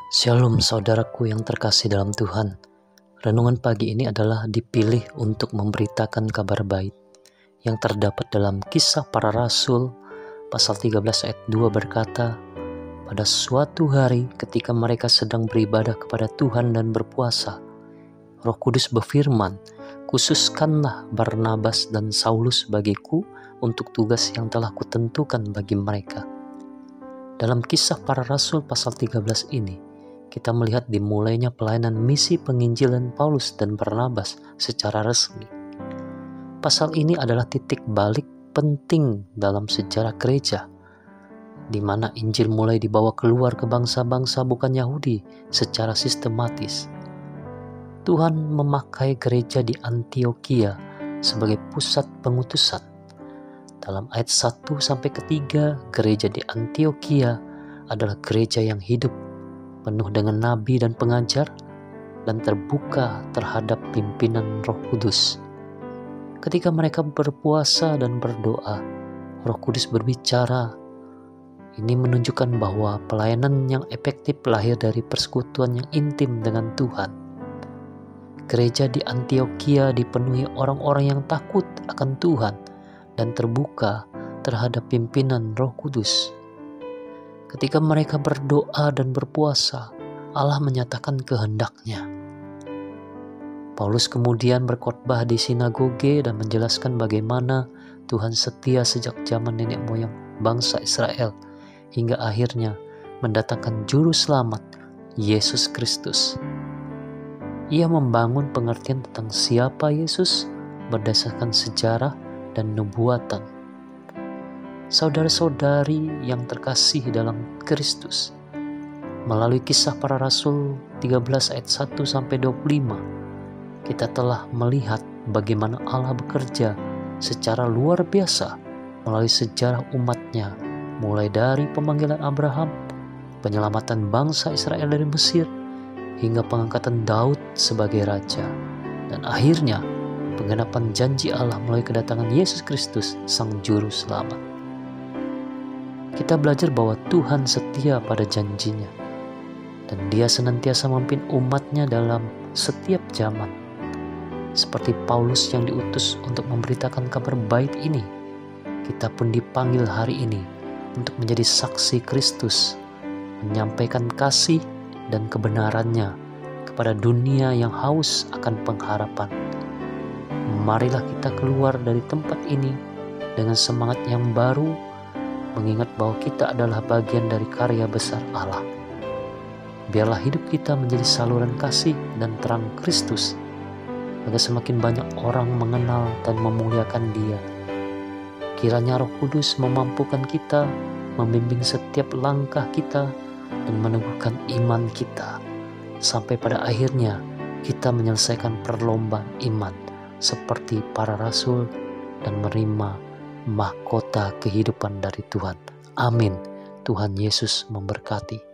Shalom saudaraku yang terkasih dalam Tuhan. Renungan pagi ini adalah dipilih untuk memberitakan kabar baik yang terdapat dalam Kisah Para Rasul pasal 13 ayat 2 berkata, pada suatu hari ketika mereka sedang beribadah kepada Tuhan dan berpuasa, Roh Kudus berfirman, khususkanlah Barnabas dan Saulus bagiku untuk tugas yang telah kutentukan bagi mereka. Dalam Kisah Para Rasul pasal 13 ini, kita melihat dimulainya pelayanan misi penginjilan Paulus dan Barnabas secara resmi. Pasal ini adalah titik balik penting dalam sejarah gereja, di mana Injil mulai dibawa keluar ke bangsa-bangsa bukan Yahudi secara sistematis. Tuhan memakai gereja di Antiokhia sebagai pusat pengutusan. Dalam ayat 1-3, gereja di Antiokhia adalah gereja yang hidup, penuh dengan nabi dan pengajar, dan terbuka terhadap pimpinan Roh Kudus. Ketika mereka berpuasa dan berdoa, Roh Kudus berbicara. Ini menunjukkan bahwa pelayanan yang efektif lahir dari persekutuan yang intim dengan Tuhan. Gereja di Antiokhia dipenuhi orang-orang yang takut akan Tuhan dan terbuka terhadap pimpinan Roh Kudus. Ketika mereka berdoa dan berpuasa, Allah menyatakan kehendak-Nya. Paulus kemudian berkhotbah di sinagoge dan menjelaskan bagaimana Tuhan setia sejak zaman nenek moyang bangsa Israel hingga akhirnya mendatangkan juru selamat, Yesus Kristus. Ia membangun pengertian tentang siapa Yesus berdasarkan sejarah dan nubuatan. Saudara-saudari yang terkasih dalam Kristus, melalui Kisah Para Rasul 13 ayat 1-25, kita telah melihat bagaimana Allah bekerja secara luar biasa melalui sejarah umat-Nya, mulai dari pemanggilan Abraham, penyelamatan bangsa Israel dari Mesir, hingga pengangkatan Daud sebagai raja, dan akhirnya penggenapan janji Allah melalui kedatangan Yesus Kristus, Sang Juru Selamat. Kita belajar bahwa Tuhan setia pada janjinya, dan Dia senantiasa memimpin umat-Nya dalam setiap zaman. Seperti Paulus yang diutus untuk memberitakan kabar baik ini, kita pun dipanggil hari ini untuk menjadi saksi Kristus, menyampaikan kasih dan kebenarannya kepada dunia yang haus akan pengharapan. Marilah kita keluar dari tempat ini dengan semangat yang baru, mengingat bahwa kita adalah bagian dari karya besar Allah. Biarlah hidup kita menjadi saluran kasih dan terang Kristus, agar semakin banyak orang mengenal dan memuliakan Dia. Kiranya Roh Kudus memampukan kita, membimbing setiap langkah kita, dan meneguhkan iman kita, sampai pada akhirnya kita menyelesaikan perlombaan iman seperti para rasul dan menerima mahkota kehidupan dari Tuhan. Amin. Tuhan Yesus memberkati.